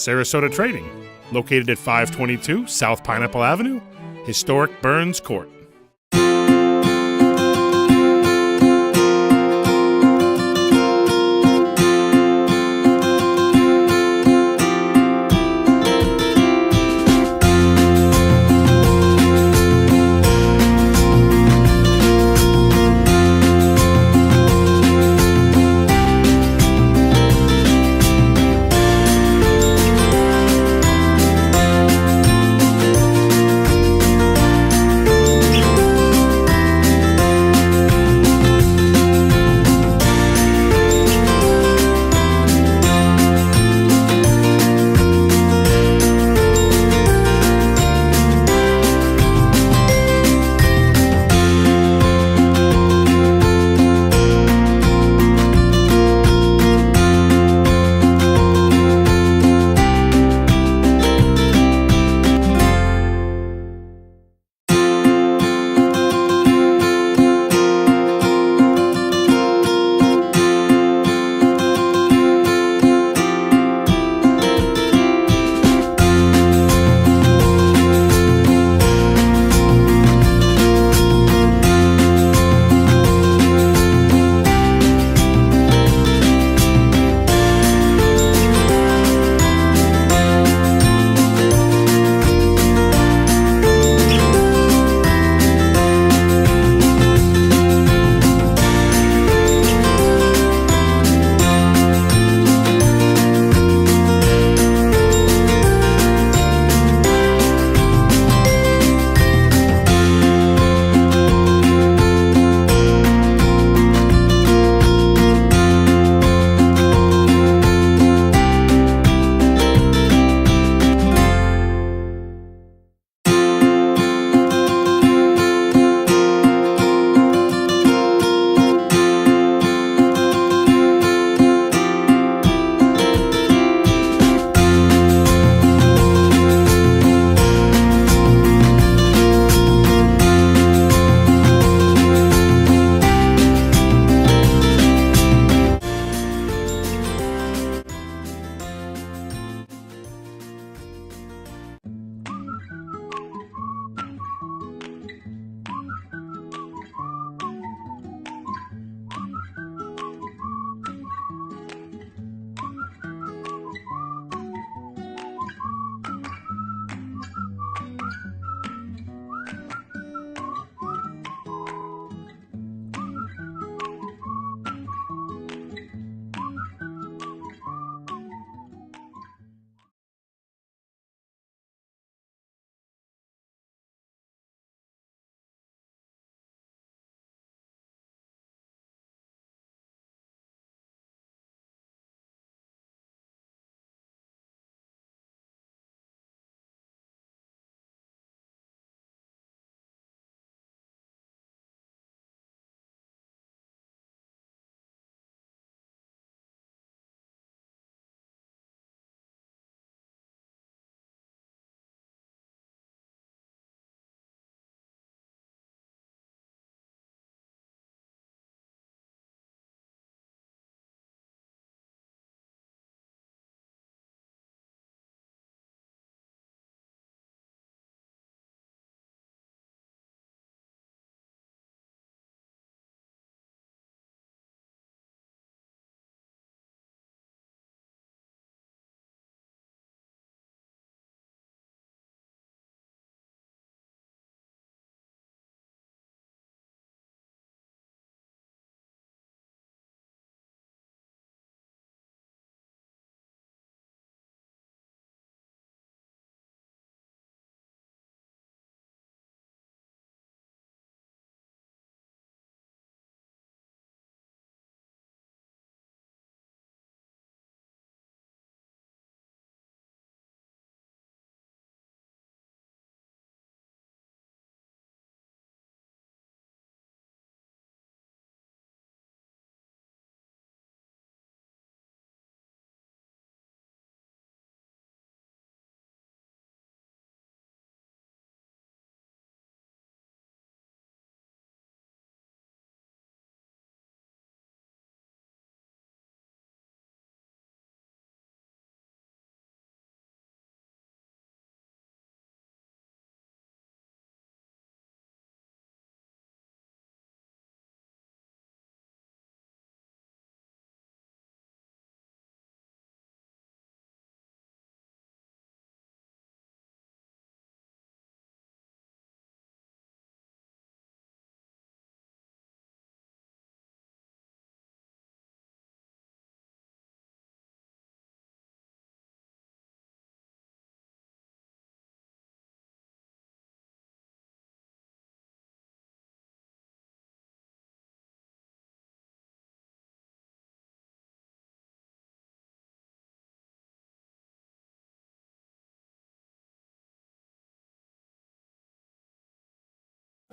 Sarasota Trading, located at 522 South Pineapple Avenue, historic Burns Court.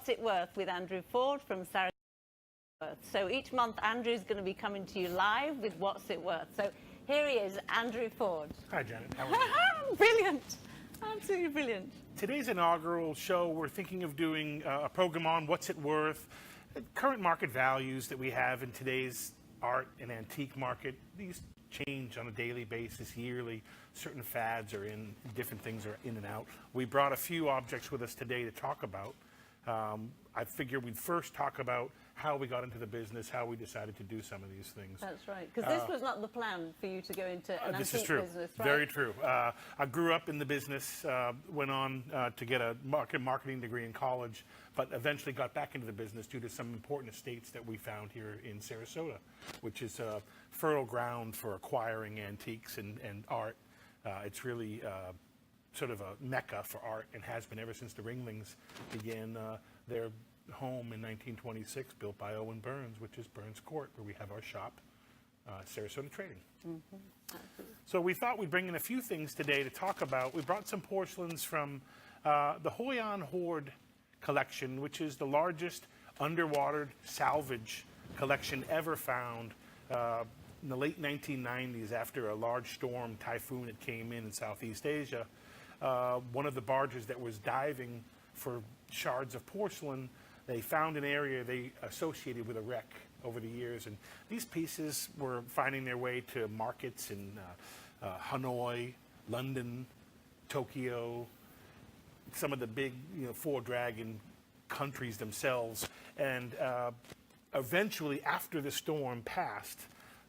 What's It Worth with Andrew Ford from Sarasota. So each month, Andrew's going to be coming to you live with What's It Worth. So here he is, Andrew Ford. Hi, Janet. How are you? Brilliant. Absolutely brilliant. Today's inaugural show, we're thinking of doing a program on what's it worth, current market values that we have in today's art and antique market. These change on a daily basis, yearly. Certain fads are in, different things are in and out. We brought a few objects with us today to talk about. I figured we'd first talk about how we got into the business, how we decided to do some of these things. That's right, because this was not the plan for you to go into an this antique is true. business, right? Very true. I grew up in the business, went on to get a marketing degree in college, but eventually got back into the business due to some important estates that we found here in Sarasota, which is fertile ground for acquiring antiques and art. It's really sort of a mecca for art and has been ever since the Ringlings began their home in 1926, built by Owen Burns, which is Burns Court, where we have our shop, Sarasota Trading. So we thought we'd bring in a few things today to talk about. We brought some porcelains from the Hoyan Hoard collection, which is the largest underwater salvage collection ever found in the late 1990s after a large storm typhoon that came in Southeast Asia. One of the barges that was diving for shards of porcelain, they found an area they associated with a wreck over the years, and these pieces were finding their way to markets in Hanoi, London, Tokyo, some of the big, Four Dragon countries themselves, and eventually, after the storm passed,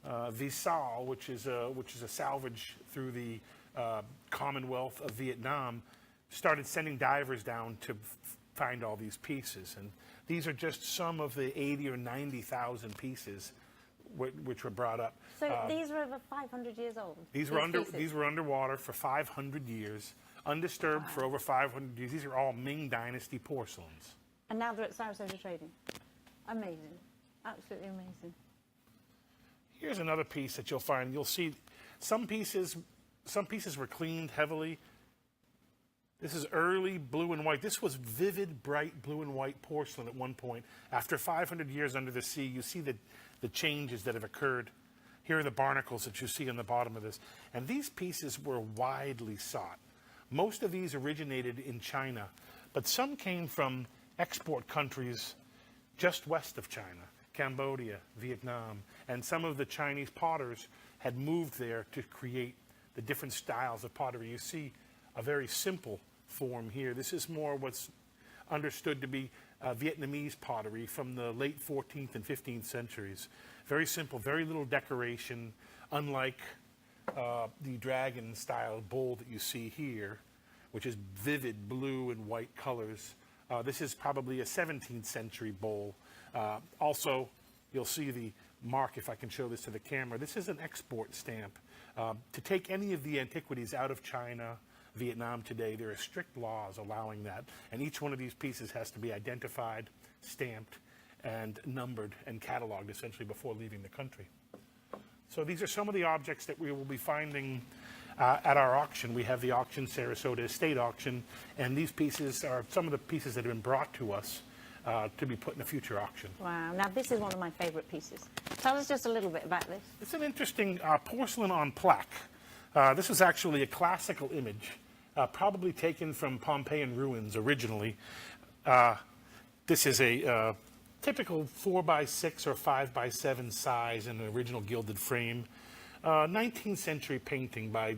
Visal, which is a salvage through the Commonwealth of Vietnam, started sending divers down to find all these pieces, and these are just some of the 80 or 90,000 pieces which were brought up. So these are over 500 years old. These were underwater for 500 years, undisturbed for over 500 years. These are all Ming Dynasty porcelains. And now they're at Sarasota Trading. Amazing, absolutely amazing. Here's another piece that you'll find. You'll see some pieces were cleaned heavily. This is early blue and white. This was vivid, bright blue and white porcelain at one point. After 500 years under the sea, you see the changes that have occurred. Here are the barnacles that you see on the bottom of this. And these pieces were widely sought. Most of these originated in China, but some came from export countries just west of China, Cambodia, Vietnam, and some of the Chinese potters had moved there to create the different styles of pottery. You see a very simple form here. This is more what's understood to be Vietnamese pottery from the late 14th and 15th centuries. Very simple, very little decoration, unlike the dragon style bowl that you see here, which is vivid blue and white colors. This is probably a 17th century bowl. Also, you'll see the mark, if I can show this to the camera. This is an export stamp. To take any of the antiquities out of China, Vietnam today, there are strict laws allowing that. And each one of these pieces has to be identified, stamped, and numbered and cataloged essentially before leaving the country. So these are some of the objects that we will be finding at our auction. We have the auction, Sarasota Estate Auction, and these pieces are some of the pieces that have been brought to us to be put in a future auction. Wow, now this is one of my favorite pieces. Tell us just a little bit about this. It's an interesting porcelain on plaque. This was actually a classical image, probably taken from Pompeian ruins originally. This is a typical 4x6 or 5x7 size in an original gilded frame. 19th century painting by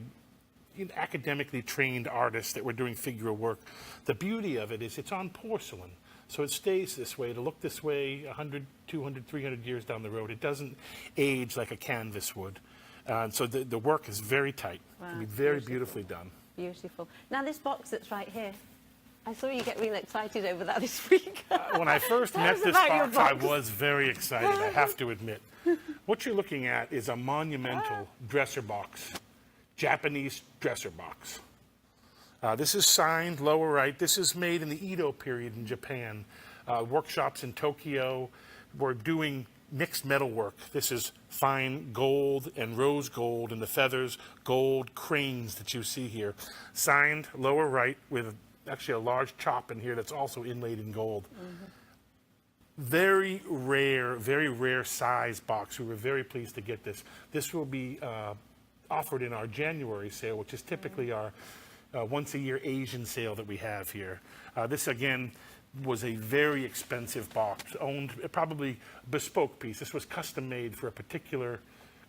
academically trained artists that were doing figural work. The beauty of it is it's on porcelain. So it stays this way. It'll look this way 100, 200, 300 years down the road. It doesn't age like a canvas would. So the work is very tight. Wow, it can be very beautifully done. Beautiful. Now this box that's right here, I saw you get really excited over that this week. When I first met this box, I was very excited, I have to admit. What you're looking at is a monumental dresser box, Japanese dresser box. This is signed, lower right. This is made in the Edo period in Japan. Workshops in Tokyo were doing mixed metal work. This is fine gold and rose gold, and the feathers, gold cranes that you see here. Signed, lower right, with actually a large chop in here that's also inlaid in gold. Very rare size box. We were very pleased to get this. This will be offered in our January sale, which is typically our once a year Asian sale that we have here. This again was a very expensive box, owned probably bespoke piece. This was custom made for a particular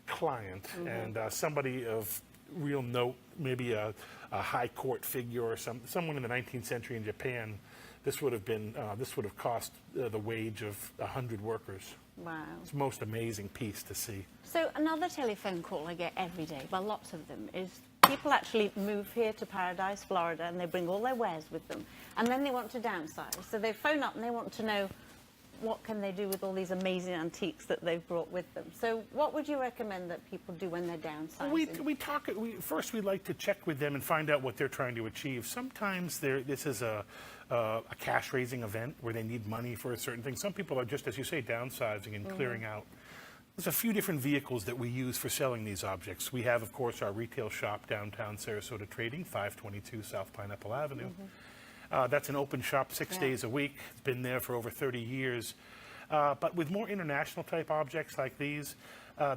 client and somebody of real note, maybe a high court figure or someone in the 19th century in Japan. This would have cost the wage of 100 workers. Wow. It's the most amazing piece to see. So another telephone call I get every day, well, lots of them, is people actually move here to Paradise, Florida, and they bring all their wares with them. And then they want to downsize. So they phone up and they want to know what can they do with all these amazing antiques that they've brought with them. So what would you recommend that people do when they're downsizing? First we like to check with them and find out what they're trying to achieve. Sometimes this is a cash raising event where they need money for a certain thing. Some people are just, as you say, downsizing and clearing out. There's a few different vehicles that we use for selling these objects. We have, of course, our retail shop downtown Sarasota Trading, 522 South Pineapple Avenue. That's an open shop 6 days a week. It's been there for over 30 years. But with more international type objects like these,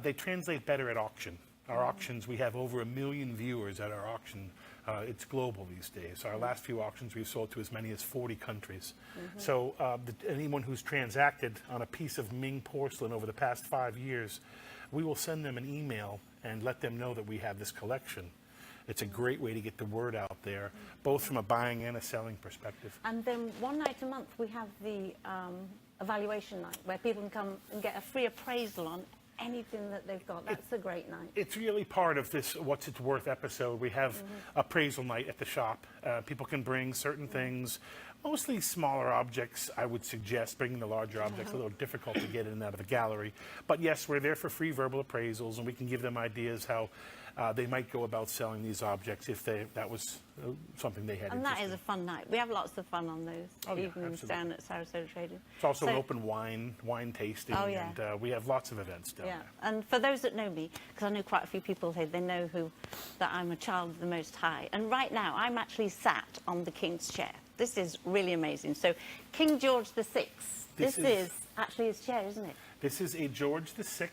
they translate better at auction. Our auctions, we have over 1 million viewers at our auction. It's global these days. Our last few auctions, we've sold to as many as 40 countries. So anyone who's transacted on a piece of Ming porcelain over the past 5 years, we will send them an email and let them know that we have this collection. It's a great way to get the word out there, both from a buying and a selling perspective. And then one night a month we have the evaluation night where people can come and get a free appraisal on anything that they've got. That's a great night. It's really part of this What's It's Worth episode. We have appraisal night at the shop. People can bring certain things, mostly smaller objects. I would suggest bringing the larger objects, a little difficult to get in and out of the gallery. But yes, we're there for free verbal appraisals, and we can give them ideas how they might go about selling these objects if that was something they had And interest that is in. a fun night. We have lots of fun on those evenings down at Sarasota Trading. It's also an open wine tasting, and we have lots of events down there. And for those that know me, because I know quite a few people here, they know that I'm a child of the Most High. And right now, I'm actually sat on the King's chair. This is really amazing. So, King George VI, this is actually his chair, isn't it? This is a George VI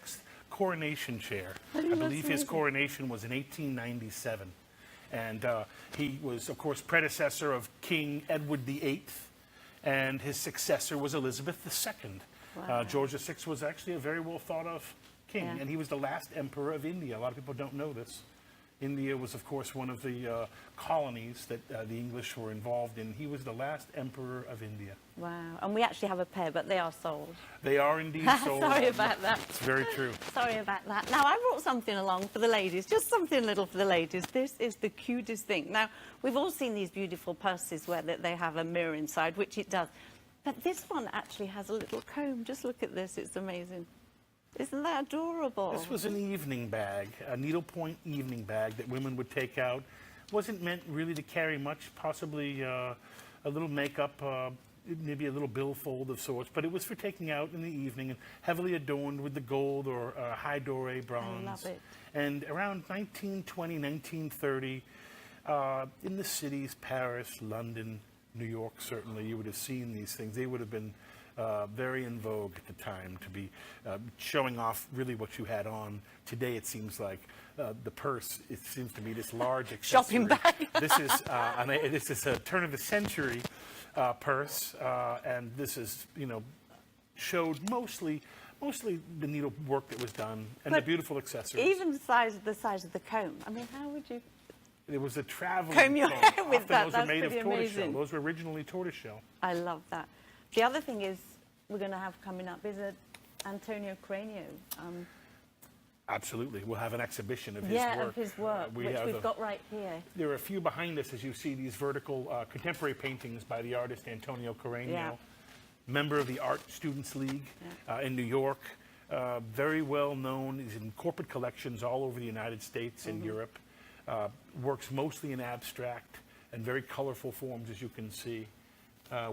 coronation chair. I believe his coronation was in 1897. And he was, of course, predecessor of King Edward VIII, and his successor was Elizabeth II. Wow. George VI was actually a very well thought of king, and he was the last emperor of India. A lot of people don't know this. India was, of course, one of the colonies that the English were involved in. He was the last emperor of India. Wow. And we actually have a pair, but they are sold. They are indeed sold. Sorry about that. It's very true. Sorry about that. Now, I brought something along for the ladies, just something little for the ladies. This is the cutest thing. Now, we've all seen these beautiful purses where they have a mirror inside, which it does. But this one actually has a little comb. Just look at this. It's amazing. Isn't that adorable? This was an evening bag, a needlepoint evening bag that women would take out. Wasn't meant really to carry much, possibly a little makeup, maybe a little billfold of sorts, but it was for taking out in the evening and heavily adorned with the gold or high doré bronze. I love it. And around 1920, 1930, in the cities, Paris, London, New York, certainly, you would have seen these things. They would have been very in vogue at the time to be showing off really what you had on. Today it seems like the purse, it seems to be this large accessory. Shopping bag. This is a turn of the century purse, and this is, showed mostly the needlework that was done and the beautiful accessories. Even the size of the comb. I mean, how would you... It was a traveling comb your hair with Often that? those That's were made of pretty tortoiseshell. amazing. Those were originally tortoiseshell. I love that. The other thing is we're going to have coming up is Antonio Cranio. Absolutely. We'll have an exhibition of his work. Of his work, which we've got right here. There are a few behind us as you see these vertical contemporary paintings by the artist Antonio Cranio, member of the Art Students League in New York. Very well known. He's in corporate collections all over the United States and Europe. Works mostly in abstract and very colorful forms, as you can see.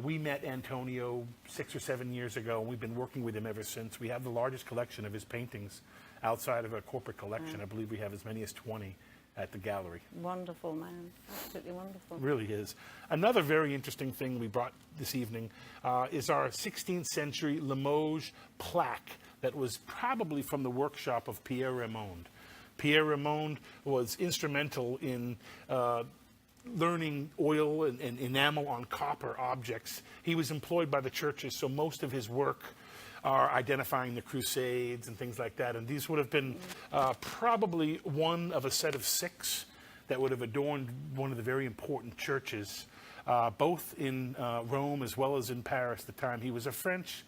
We met Antonio 6 or 7 years ago, and we've been working with him ever since. We have the largest collection of his paintings outside of a corporate collection. I believe we have as many as 20 at the gallery. Wonderful, man. Absolutely wonderful. Really is. Another very interesting thing we brought this evening is our 16th century Limoge plaque that was probably from the workshop of Pierre Raymond. Pierre Raymond was instrumental in learning oil and enamel on copper objects. He was employed by the churches, so most of his work are identifying the Crusades and things like that. And these would have been probably one of a set of 6 that would have adorned one of the very important churches, both in Rome as well as in Paris at the time. He was a French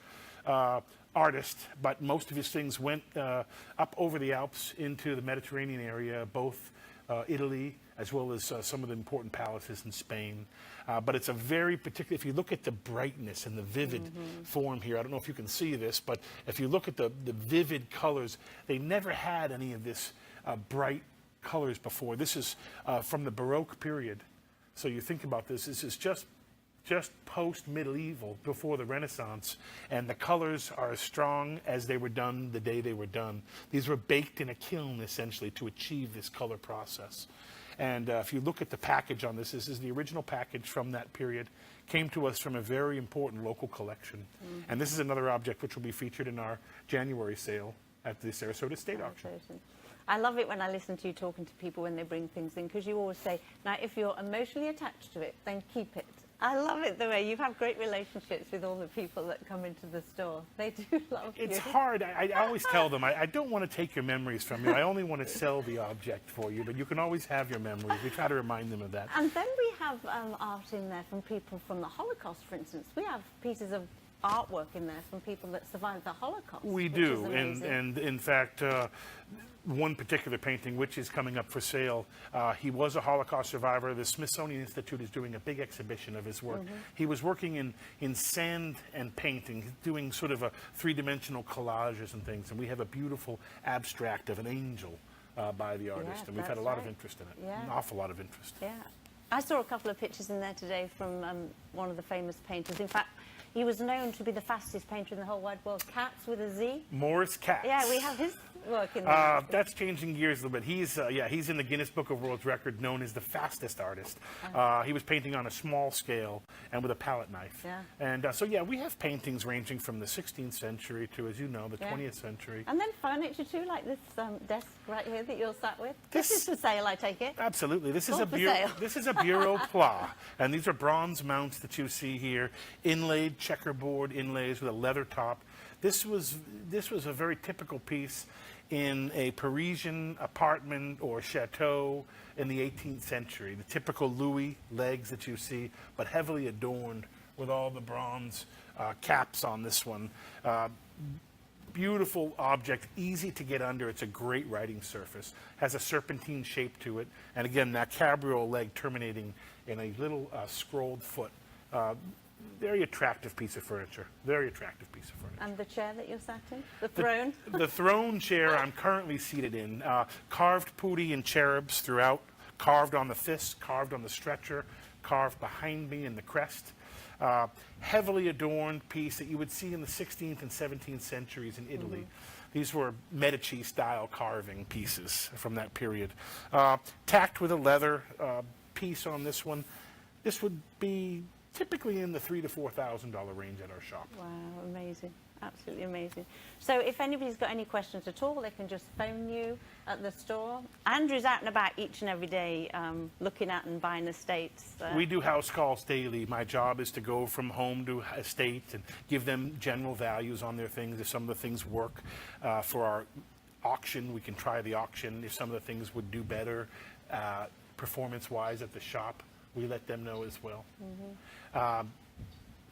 artist, but most of his things went up over the Alps into the Mediterranean area, both Italy as well as some of the important palaces in Spain. But it's a very particular, if you look at the brightness and the vivid form here, I don't know if you can see this, but if you look at the vivid colors, they never had any of this bright colors before. This is from the Baroque period. So you think about this is just post-medieval, before the Renaissance, and the colors are as strong as they were done the day they were done. These were baked in a kiln, essentially, to achieve this color process. And if you look at the package on this is the original package from that period. Came to us from a very important local collection. And this is another object which will be featured in our January sale at the Sarasota State Auction. I love it when I listen to you talking to people when they bring things in, because you always say, now, if you're emotionally attached to it, then keep it. I love it the way you have great relationships with all the people that come into the store. They do love you. It's hard. I always tell them, I don't want to take your memories from you. I only want to sell the object for you, but you can always have your memories. We try to remind them of that. And then we have art in there from people from the Holocaust, for instance. We have pieces of artwork in there from people that survived the Holocaust. We do, and in fact, one particular painting, which is coming up for sale, he was a Holocaust survivor. The Smithsonian Institute is doing a big exhibition of his work. He was working in sand and painting, doing sort of a three-dimensional collages and things, and we have a beautiful abstract of an angel by the artist, and we've had a lot of interest in it, an awful lot of interest. Yeah. I saw a couple of pictures in there today from one of the famous painters. In fact, he was known to be the fastest painter in the whole wide world. Katz with a Z. Morris Katz. Yeah, we have his work in there. That's changing gears a little bit. He's in the Guinness Book of World Records, known as the fastest artist. He was painting on a small scale and with a palette knife. Yeah. And we have paintings ranging from the 16th century to, as you know, the 20th century. And then furniture too, like this desk right here that you're sat with. This is for sale, I take it. Absolutely. This is All a for sale. This is a bureau plat, and these are bronze mounts that you see here, inlaid checkerboard inlays with a leather top. This was a very typical piece in a Parisian apartment or chateau in the 18th century. The typical Louis legs that you see, but heavily adorned with all the bronze caps on this one. Beautiful object, easy to get under. It's a great writing surface. Has a serpentine shape to it. And again, that cabriole leg terminating in a little scrolled foot. Very attractive piece of furniture. Very attractive piece of furniture. And the chair that you're sat in? The throne? The throne chair I'm currently seated in. Carved putti and cherubs throughout. Carved on the fist, carved on the stretcher, carved behind me in the crest. Heavily adorned piece that you would see in the 16th and 17th centuries in Italy. These were Medici-style carving pieces from that period. Tacked with a leather piece on this one. This would be typically in the $3,000 to $4,000 range at our shop. Wow, amazing. Absolutely amazing. So if anybody's got any questions at all, they can just phone you at the store. Andrew's out and about each and every day looking at and buying estates. We do house calls daily. My job is to go from home to estate and give them general values on their things. If some of the things work for our auction, we can try the auction. If some of the things would do better performance-wise at the shop, we let them know as well.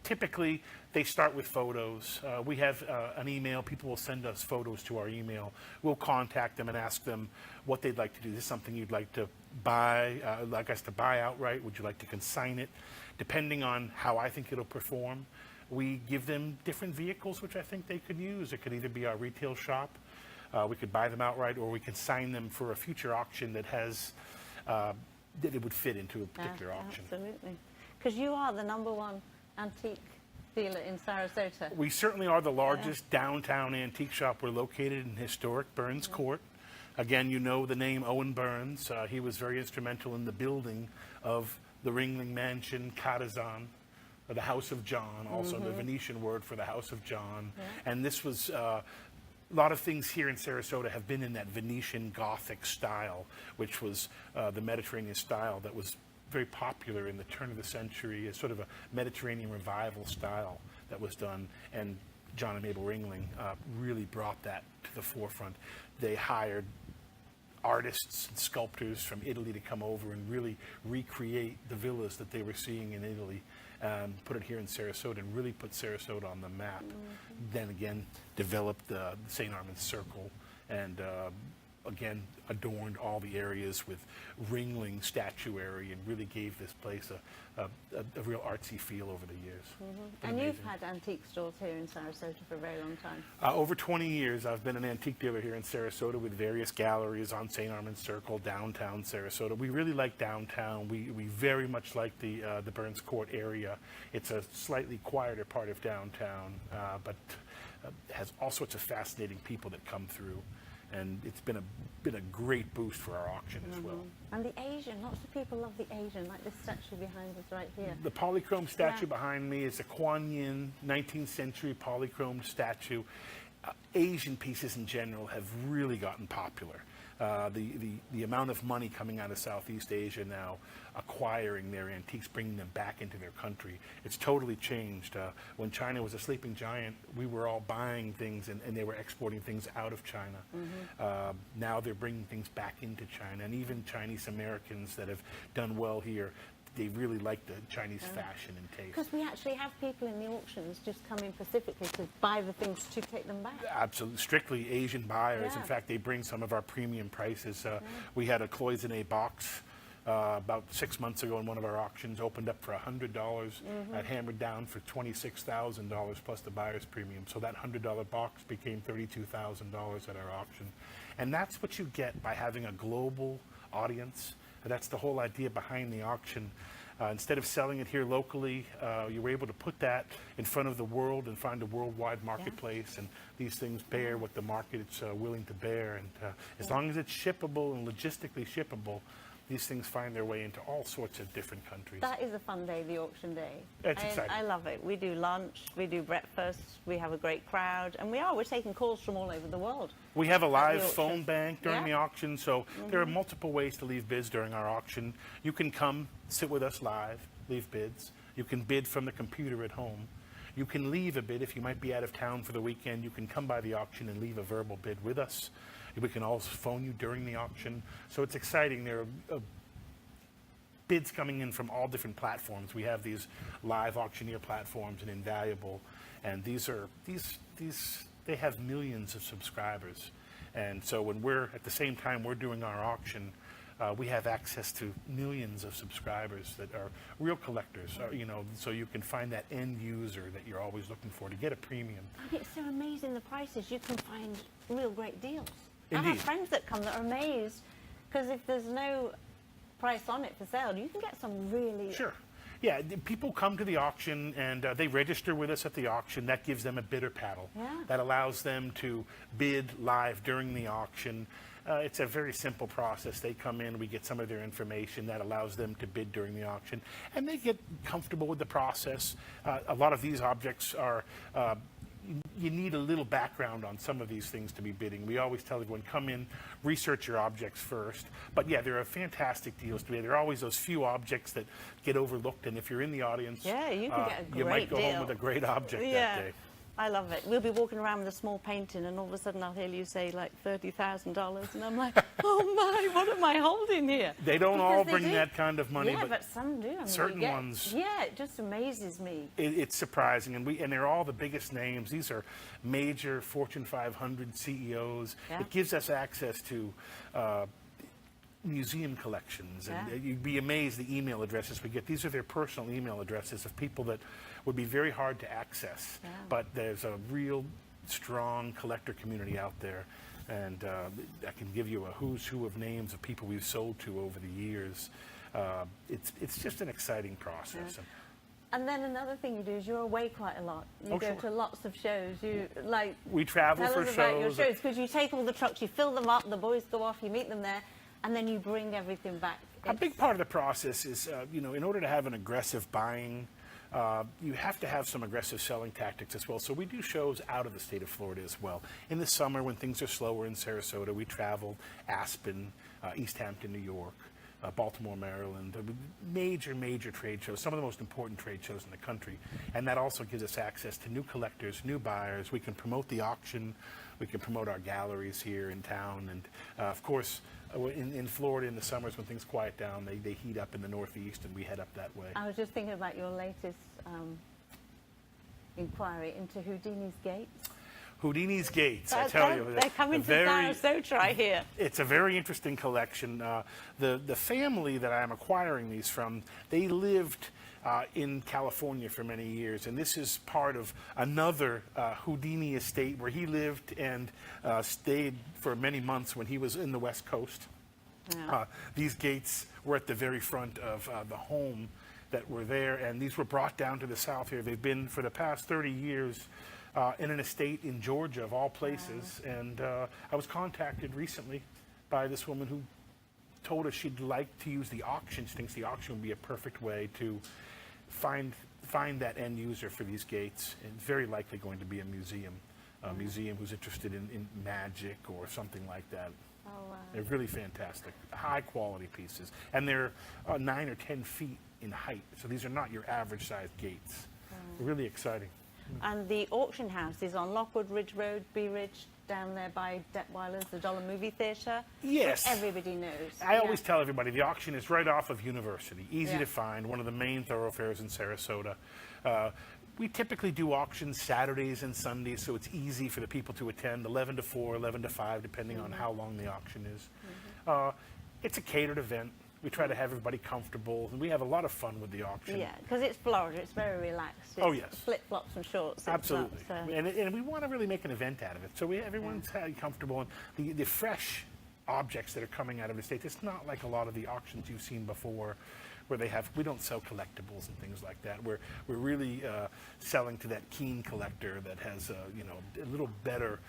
Typically, they start with photos. We have an email. People will send us photos to our email. We'll contact them and ask them what they'd like to do. Is this something you'd like to buy, like us to buy outright? Would you like to consign it? Depending on how I think it'll perform, we give them different vehicles which I think they could use. It could either be our retail shop, we could buy them outright, or we can sign them for a future auction that has that it would fit into a particular auction. Absolutely. Because you are the #1 antique dealer in Sarasota. We certainly are the largest downtown antique shop. We're located in historic Burns Court. Again, you know the name Owen Burns. He was very instrumental in the building of the Ringling Mansion, Katazan, or the House of John, also the Venetian word for the House of John. And this was, a lot of things here in Sarasota have been in that Venetian Gothic style, which was the Mediterranean style that was very popular in the turn of the century, as sort of a Mediterranean revival style that was done. And John and Mabel Ringling really brought that to the forefront. They hired artists and sculptors from Italy to come over and really recreate the villas that they were seeing in Italy, put it here in Sarasota and really put Sarasota on the map. Then again, developed the St. Armand's Circle and again, adorned all the areas with Ringling statuary and really gave this place a real artsy feel over the years. And you've had antique stores here in Sarasota for a very long time. Over 20 years, I've been an antique dealer here in Sarasota with various galleries on St. Armand's Circle, downtown Sarasota. We really like downtown. We very much like the Burns Court area. It's a slightly quieter part of downtown, but has all sorts of fascinating people that come through. And it's been a great boost for our auction as well. And the Asian, lots of people love the Asian, like this statue behind us right here. The polychrome statue behind me is a Kuan Yin 19th century polychrome statue. Asian pieces in general have really gotten popular. The amount of money coming out of Southeast Asia now, acquiring their antiques, bringing them back into their country, it's totally changed. When China was a sleeping giant, we were all buying things and they were exporting things out of China. Now they're bringing things back into China, and even Chinese Americans that have done well here, they really like the Chinese fashion and taste. Because we actually have people in the auctions just coming specifically to buy the things to take them back. Absolutely, strictly Asian buyers. In fact, they bring some of our premium prices. We had a cloisonne box about 6 months ago in one of our auctions, opened up for $100. That hammered down for $26,000 plus the buyer's premium. So that $100 box became $32,000 at our auction. And that's what you get by having a global audience. That's the whole idea behind the auction. Instead of selling it here locally, you were able to put that in front of the world and find a worldwide marketplace. And these things bear what the market is willing to bear. And as long as it's shippable and logistically shippable, these things find their way into all sorts of different countries. That is a fun day, the auction day. It's exciting. I love it. We do lunch, we do breakfast, we have a great crowd, and we're taking calls from all over the world. We have a live auction. phone bank during the auction, so there are multiple ways to leave bids during our auction. You can come, sit with us live, leave bids. You can bid from the computer at home. You can leave a bid if you might be out of town for the weekend. You can come by the auction and leave a verbal bid with us. We can also phone you during the auction. So it's exciting. There are bids coming in from all different platforms. We have these live auctioneer platforms and Invaluable, and they have millions of subscribers. And so when at the same time we're doing our auction, we have access to millions of subscribers that are real collectors, so you can find that end user that you're always looking for to get a premium. And it's so amazing the prices. You can find real great deals. Indeed. I have friends that come that are amazed because if there's no price on it for sale, you can get some really... Sure. Yeah, people come to the auction and they register with us at the auction. That gives them a bidder paddle. That allows them to bid live during the auction. It's a very simple process. They come in, we get some of their information that allows them to bid during the auction, and they get comfortable with the process. A lot of these objects are, you need a little background on some of these things to be bidding. We always tell everyone, come in, research your objects first. But yeah, there are fantastic deals to be. There are always those few objects that get overlooked, and if you're in the audience, you can get a great you might go deal. home with a great object that day. I love it. We'll be walking around with a small painting and all of a sudden I'll hear you say like $30,000 and I'm like, oh my, what am I holding here? They don't all bring that kind of money, but some do. I mean, certain ones. Yeah, it just amazes me. It's surprising, and they're all the biggest names. These are major Fortune 500 CEOs. It gives us access to museum collections, and you'd be amazed the email addresses we get. These are their personal email addresses of people that would be very hard to access, but there's a real strong collector community out there, and I can give you a who's who of names of people we've sold to over the years. It's just an exciting process. And then another thing you do is you're away quite a lot. You Oh, go sure. to lots of shows. We travel Tell for us about your shows. shows, because you take all the trucks, you fill them up, the boys go off, you meet them there, and then you bring everything back. A big part of the process is, in order to have an aggressive buying, you have to have some aggressive selling tactics as well. So we do shows out of the state of Florida as well. In the summer, when things are slower in Sarasota, we travel Aspen, East Hampton, New York, Baltimore, Maryland, major trade shows, some of the most important trade shows in the country. And that also gives us access to new collectors, new buyers. We can promote the auction. We can promote our galleries here in town. And of course, in Florida in the summers when things quiet down, they heat up in the Northeast and we head up that way. I was just thinking about your latest inquiry into Houdini's gates. Houdini's gates, I tell you. They're coming to Sarasota, I hear. It's a very interesting collection. The family that I'm acquiring these from, they lived in California for many years, and this is part of another Houdini estate where he lived and stayed for many months when he was in the West Coast. Yeah. These gates were at the very front of the home that were there, and these were brought down to the south here. They've been for the past 30 years in an estate in Georgia, of all places. Wow. And I was contacted recently by this woman who told us she'd like to use the auction. She thinks the auction would be a perfect way to find that end user for these gates, and very likely going to be a museum. Museum who's interested in magic or something like that. Oh, wow. They're really fantastic, high quality pieces. And they're 9 or 10 feet in height. So these are not your average sized gates. Really exciting. And the auction house is on Lockwood Ridge Road, Bee Ridge, down there by Detweiler's, the Dollar Movie Theatre. Yes. Which everybody knows. I always tell everybody the auction is right off of University. Easy Yeah. to find, one of the main thoroughfares in Sarasota. We typically do auctions Saturdays and Sundays, so it's easy for the people to attend, 11 to 4, 11 to 5, depending on how long the auction is. It's a catered event. We try to have everybody comfortable, and we have a lot of fun with the auction. Yeah, because it's Florida, it's very relaxed. It's Oh, yes. flip-flops and shorts. It's Absolutely. not, And we want to really make an event out of it. So everyone's comfortable. And the fresh objects that are coming out of the state, it's not like a lot of the auctions you've seen before where we don't sell collectibles and things like that. We're really selling to that keen collector that has, a little better,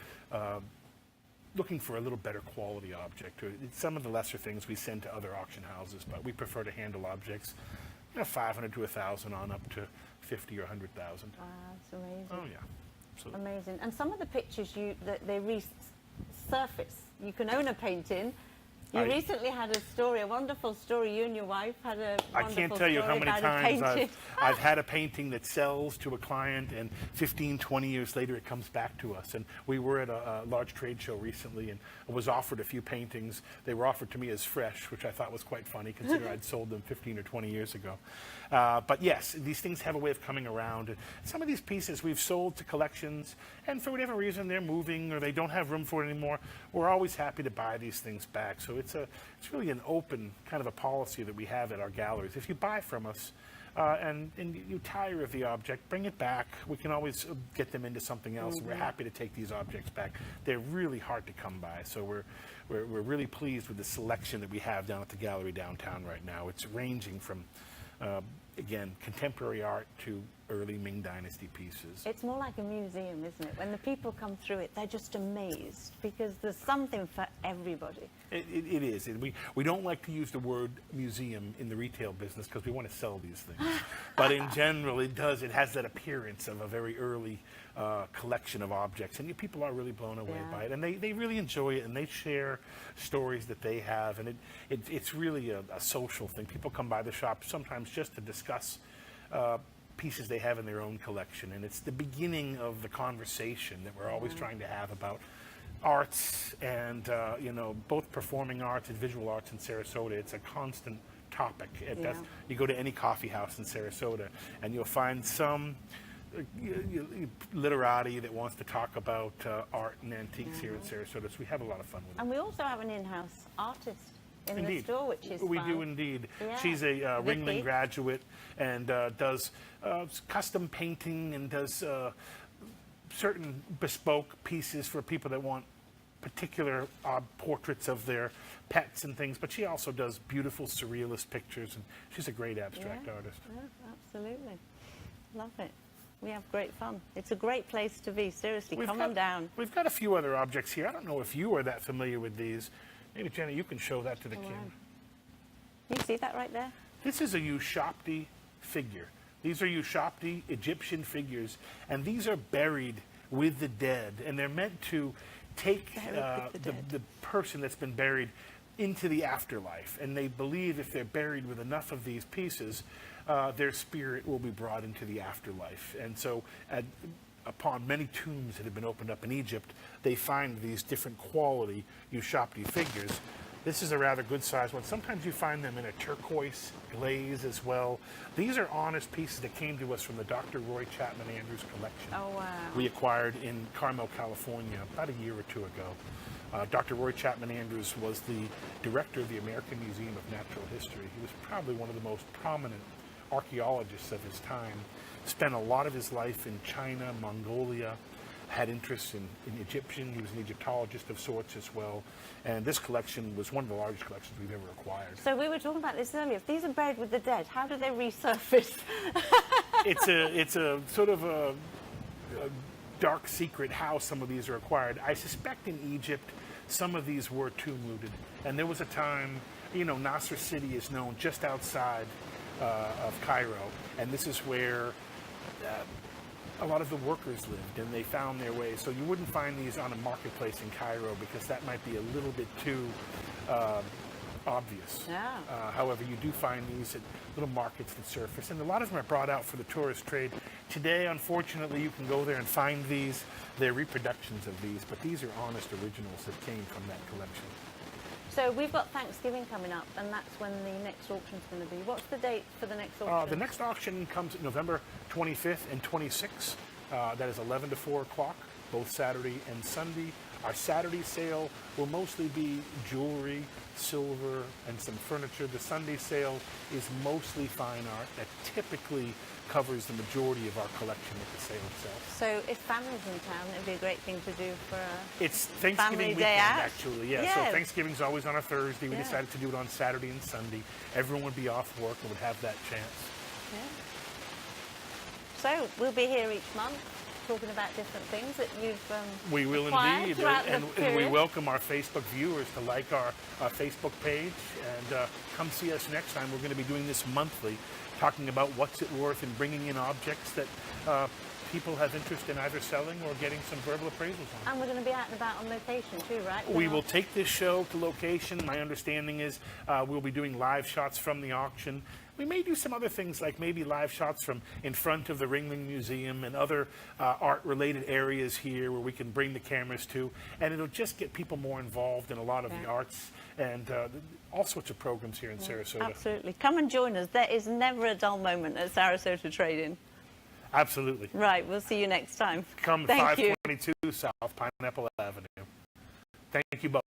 looking for a little better quality object. Some of the lesser things we send to other auction houses, but we prefer to handle objects, 500 to 1,000 on up to 50 or 100,000. wow, that's amazing. Oh yeah, absolutely. Amazing. And some of the pictures that they resurface, you can own a painting. You recently had a wonderful story. You and your wife had a wonderful I can't tell you how story many about a times painting. I've had a painting that sells to a client, and 15, 20 years later it comes back to us. And we were at a large trade show recently and was offered a few paintings. They were offered to me as fresh, which I thought was quite funny considering I'd sold them 15 or 20 years ago. But yes, these things have a way of coming around. Some of these pieces we've sold to collections, and for whatever reason they're moving or they don't have room for it anymore. We're always happy to buy these things back. So it's really an open kind of a policy that we have at our galleries. If you buy from us and you tire of the object, bring it back. We can always get them into something else. We're happy to take these objects back. They're really hard to come by. So we're really pleased with the selection that we have down at the gallery downtown right now. It's ranging from again, contemporary art to early Ming Dynasty pieces. It's more like a museum, isn't it? When the people come through it, they're just amazed because there's something for everybody. It is. We don't like to use the word museum in the retail business because we want to sell these things. But in general, it has that appearance of a very early collection of objects. And people are really blown away by it. And they really enjoy it, and they share stories that they have. And it's really a social thing. People come by the shop sometimes just to discuss pieces they have in their own collection. And it's the beginning of the conversation that we're always trying to have about arts and, both performing arts and visual arts in Sarasota. It's a constant topic. You go to any coffee house in Sarasota and you'll find some literati that wants to talk about art and antiques here in Sarasota. So we have a lot of fun with it. And we also have an in-house artist in Indeed. the store, which is We fun. do indeed. Yeah. She's a Ringling Vicky. graduate and does custom painting and does certain bespoke pieces for people that want particular portraits of their pets and things. But she also does beautiful surrealist pictures, and she's a great abstract artist. Yeah, absolutely. Love it. We have great fun. It's a great place to be. Seriously, come on down. We've got a few other objects here. I don't know if you are that familiar with these. Maybe, Jenna, you can show that to the camera. You see that right there? This is a Ushabti figure. These are Ushabti Egyptian figures, and these are buried with the dead, and they're meant to take the person that's been buried into the afterlife, and they believe if they're buried with enough of these pieces, their spirit will be brought into the afterlife. And so upon many tombs that have been opened up in Egypt, they find these different quality Ushabti figures. This is a rather good sized one. Sometimes you find them in a turquoise glaze as well. These are honest pieces that came to us from the Dr. Roy Chapman Andrews collection. Oh, wow. We acquired in Carmel, California about a year or two ago. Dr. Roy Chapman Andrews was the director of the American Museum of Natural History. He was probably one of the most prominent archaeologists of his time. Spent a lot of his life in China, Mongolia, had interest in Egyptian. He was an Egyptologist of sorts as well. And this collection was one of the largest collections we've ever acquired. So we were talking about this earlier. If these are buried with the dead, how do they resurface? It's a sort of a dark secret how some of these are acquired. I suspect in Egypt, some of these were tomb looted. And there was a time, you know, Nasser City is known just outside of Cairo. And this is where a lot of the workers lived, and they found their way. So you wouldn't find these on a marketplace in Cairo because that might be a little bit too obvious. Yeah. However, you do find these at little markets that surface, and a lot of them are brought out for the tourist trade. Today, unfortunately, you can go there and find these. They're reproductions of these, but these are honest originals that came from that collection. So we've got Thanksgiving coming up, and that's when the next auction's going to be. What's the date for the next auction? The next auction comes November 25th and 26th. That is 11 to 4 o'clock, both Saturday and Sunday. Our Saturday sale will mostly be jewelry, silver, and some furniture. The Sunday sale is mostly fine art that typically covers the majority of our collection at the sale itself. So if family's in town, it'd be a great thing to do for a It's Thanksgiving family weekend, day out. actually. Yeah, so Thanksgiving's always on a Thursday. We decided to do it on Saturday and Sunday. Everyone would be off work and would have that chance. Yeah. So we'll be here each month talking about different things that you've We will acquired indeed, throughout the and we period. welcome our Facebook viewers to like our Facebook page and come see us next time. We're going to be doing this monthly, talking about what's it worth and bringing in objects that people have interest in either selling or getting some verbal appraisals on. And we're going to be out and about on location too, right? We will take this show to location. My understanding is we'll be doing live shots from the auction. We may do some other things like maybe live shots from in front of the Ringling Museum and other art-related areas here where we can bring the cameras to, and it'll just get people more involved in a lot of the arts and all sorts of programs here in Sarasota. Absolutely. Come and join us. There is never a dull moment at Sarasota Trading. Absolutely. Right, we'll see you next time. Come Thank you. 522 South Pineapple Avenue. Thank you both.